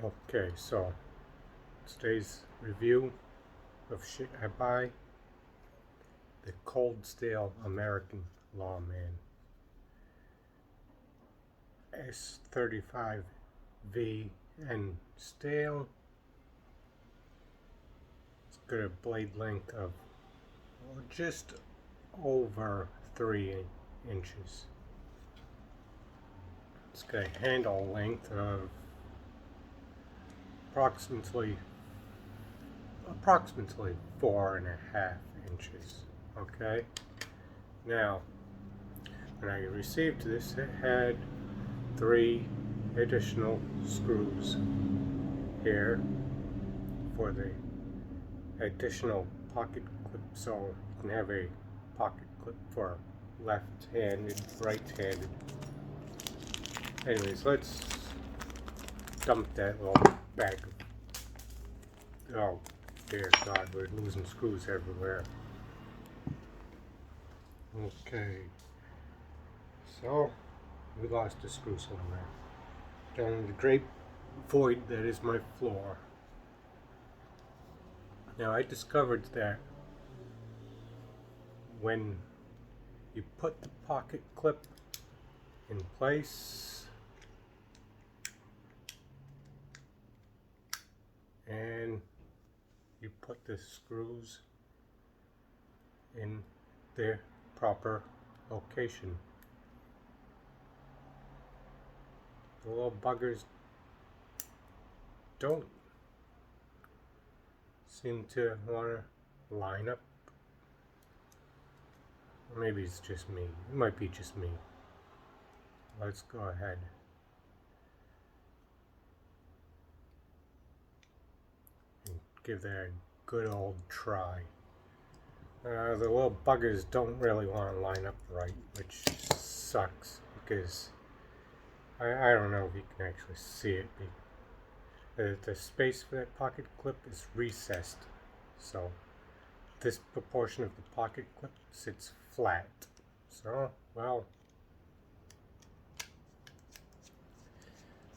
Okay, so today's review of shit I buy: the Cold Stale American Lawman S35V and stale. It's got a blade length of just over 3 inches. It's got a handle length of approximately 4.5 inches. Okay, now when I received this, it had 3 additional screws here for the additional pocket clip, so you can have a pocket clip for left-handed, right-handed. Anyways, let's dump that little bag. Oh dear God, we're losing screws everywhere. Okay, so we lost a screw somewhere down in the great void that is my floor. Now I discovered that when you put the pocket clip in place and you put the screws in their proper location, the little buggers don't seem to want to line up. Or maybe it's just me. It might be just me. Let's go ahead and give that a good old try. The little buggers don't really want to line up right, which sucks because I don't know if you can actually see it. The space for that pocket clip is recessed, so this proportion of the pocket clip sits flat. So, well,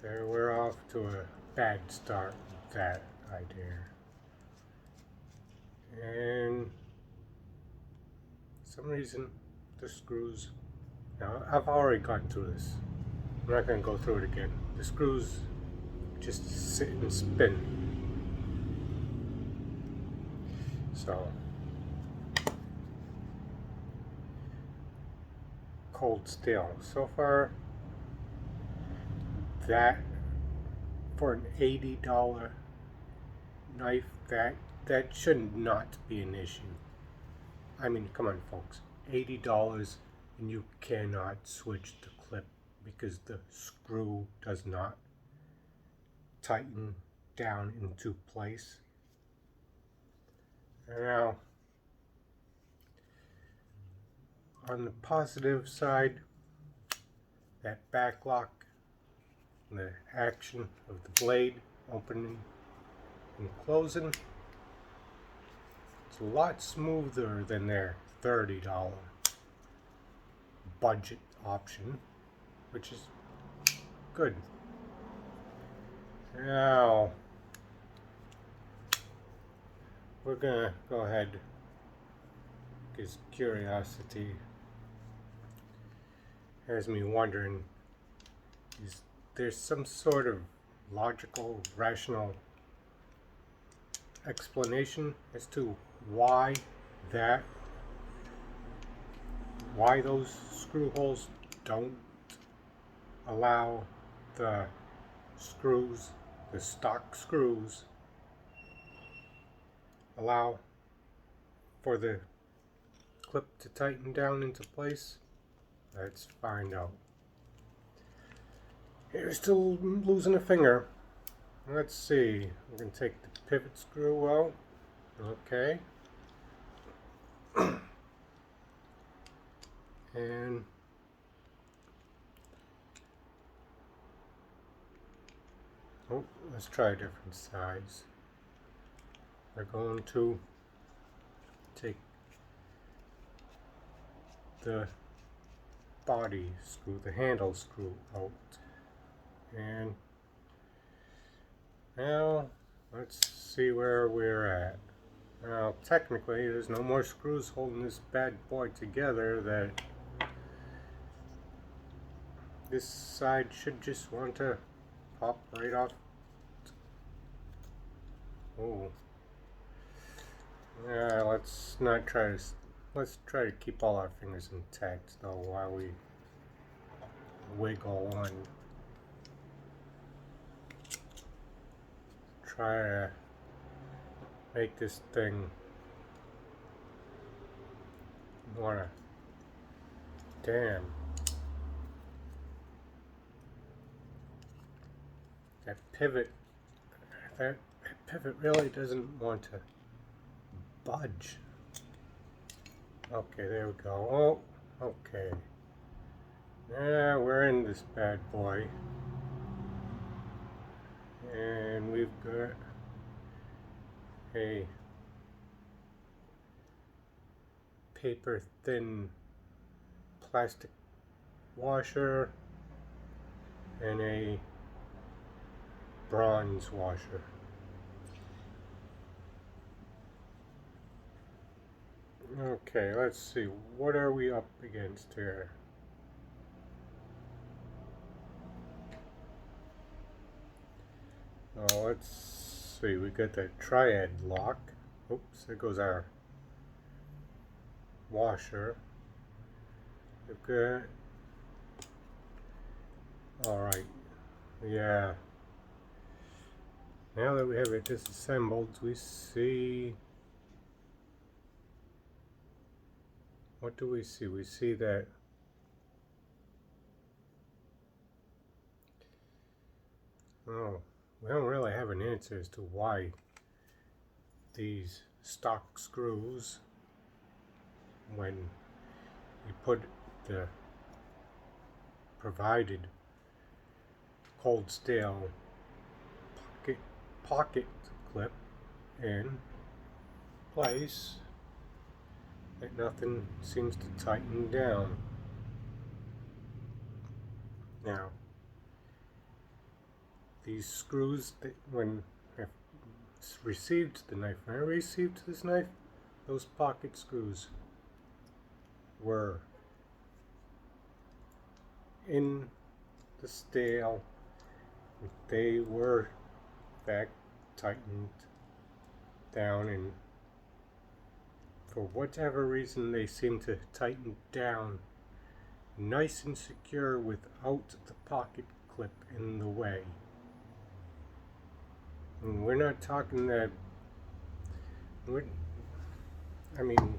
there we're off to a bad start with that idea. And for some reason, the screws, now I've already gone through this. I'm not going to go through it again. The screws just sit and spin. So, Cold Stale. So far, that for an $80 knife, that should not be an issue. I mean, come on, folks. $80 and you cannot switch the clip because the screw does not tighten down into place. Now, on the positive side, that back lock, the action of the blade opening and closing, it's a lot smoother than their $30 budget option, which is good. Now, we're gonna go ahead because curiosity has me wondering, is there some sort of logical, rational explanation as to why those screw holes don't allow the screws, the stock screws, allow for the clip to tighten down into place? Let's find out. Here's still losing a finger. Let's see. We're going to take the pivot screw out. Okay. And let's try a different size. We're going to take the body screw, the handle screw out, and Now, let's see where we're at. Now, technically, there's no more screws holding this bad boy together. That this side should just want to pop right off. Oh, yeah. Let's not try to. Let's try to keep all our fingers intact though while we wiggle and try to make this thing wanna. Damn. That pivot. That pivot really doesn't want to budge. Okay, there we go. Oh, okay. Yeah, we're in this bad boy. And we've got a paper thin plastic washer and a bronze washer. Okay, let's see. What are we up against here? Let's see. We got the triad lock. Oops, there goes our washer. We've got. Alright. Yeah. Now that we have it disassembled, we see. What do we see? We see that oh, we don't really have an answer as to why these stock screws, when you put the provided cold steel pocket clip in place, that nothing seems to tighten down. Now, these screws, when I received the knife, when I received this knife, those pocket screws were in the steel. They were, in fact, tightened down, and for whatever reason they seem to tighten down nice and secure without the pocket clip in the way. And we're not talking that, I mean,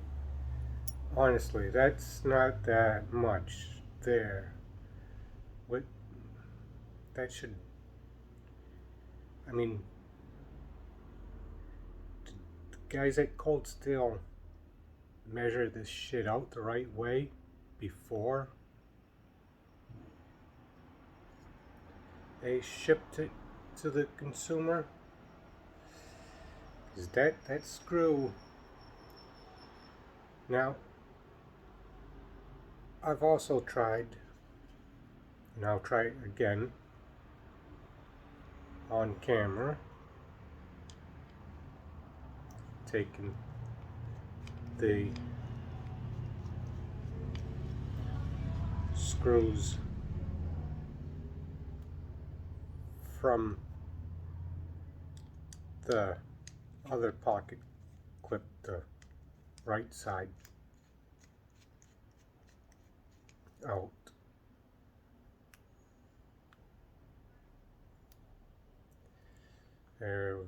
honestly, that's not that much there. What that should, I mean, the guys at Cold Steel measure this shit out the right way before they shipped it to the consumer? Is that screw? Now, I've also tried, and I'll try it again on camera, taking the screws from the other pocket clip, the right side, out. There's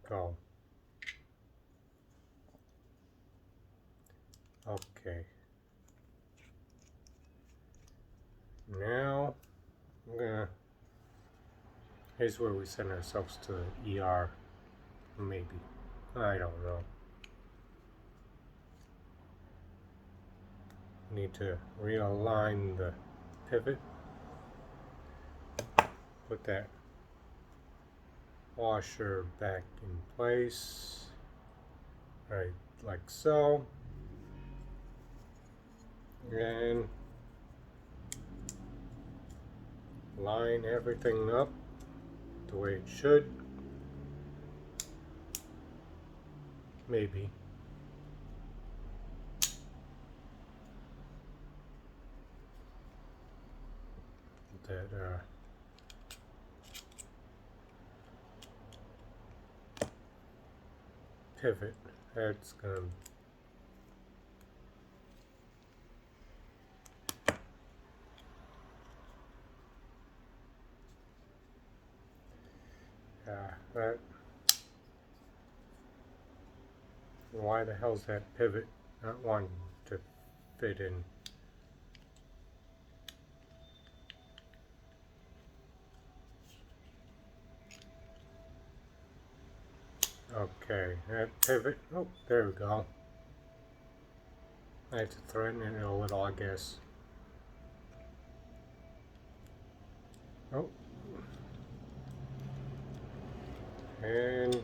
go. Okay. Now here's where we send ourselves to the ER. Maybe. I don't know. Need to realign the pivot. Put that washer back in place. Right, like so. and line everything up the way it should. Maybe. That pivot, that's gonna that, why the hell's that pivot not wanting to fit in? Okay, that pivot, oh, there we go. I had to threaten it a little, I guess. Oh. And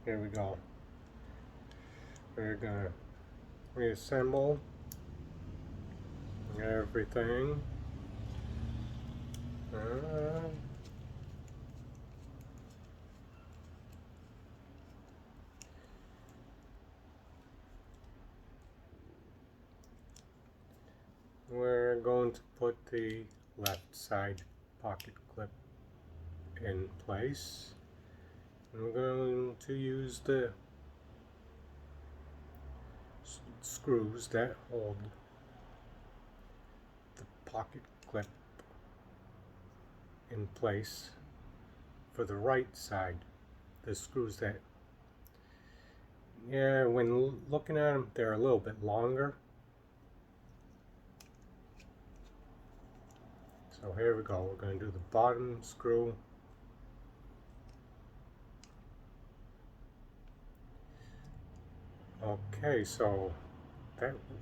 here we go. We're gonna reassemble everything. We're going to put the left side pocket clip in place. And we're going to use the screws that hold the pocket clip in place for the right side. The screws that, yeah, when looking at them, they're a little bit longer. So here we go. We're going to do the bottom screw. Okay, so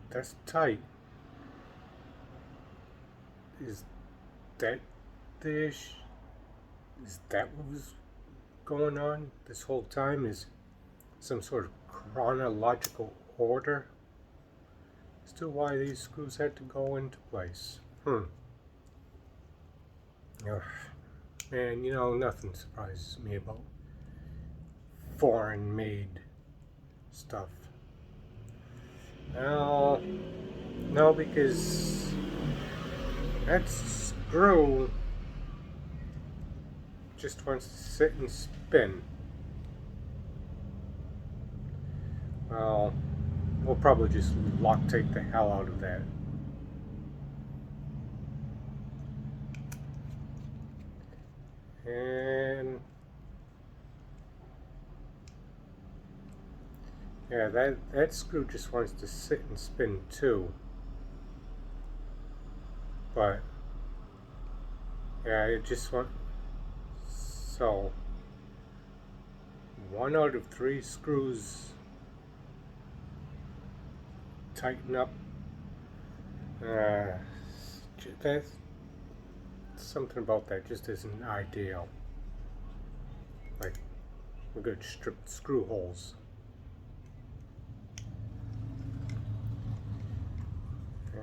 that's tight. Is that the issue? Is that what was going on this whole time? Is some sort of chronological order as to why these screws had to go into place? And you know, nothing surprises me about foreign made stuff. No, because that screw just wants to sit and spin. Well, we'll probably just Loctite the hell out of that. And yeah, that screw just wants to sit and spin too. But yeah, it just wants, so 1 out of 3 screws tighten up. That's something about that just isn't ideal. Like, we're going to strip the screw holes.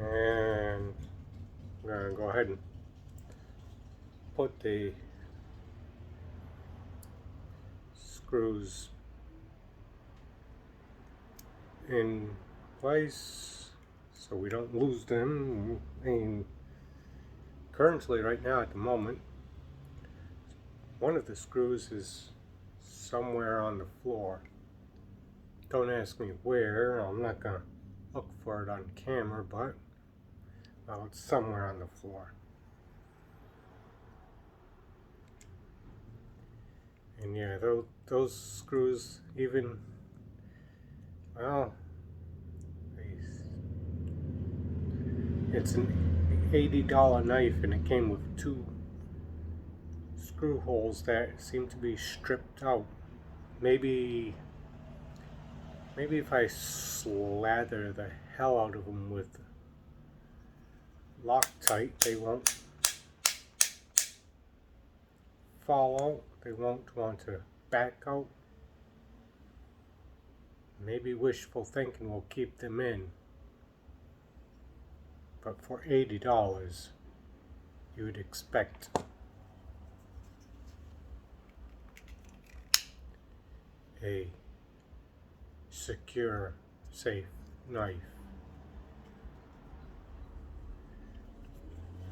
And I'm going to go ahead and put the screws in place so we don't lose them. I mean, currently, right now at the moment, one of the screws is somewhere on the floor. Don't ask me where. I'm not going to look for it on camera, but well, it's somewhere on the floor. And yeah, those screws, even, well, it's an $80 knife and it came with 2 screw holes that seem to be stripped out. Maybe if I slather the hell out of them with Loctite, they won't fall out. They won't want to back out. Maybe wishful thinking will keep them in. But for $80, you would expect a secure, safe knife.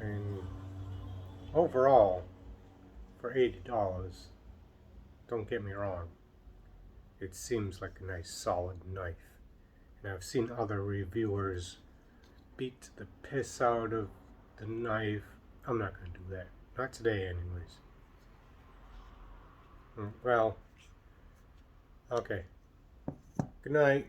And overall, for $80, don't get me wrong, it seems like a nice solid knife. And I've seen other reviewers beat the piss out of the knife. I'm not going to do that. Not today, anyways. Well, okay. Good night.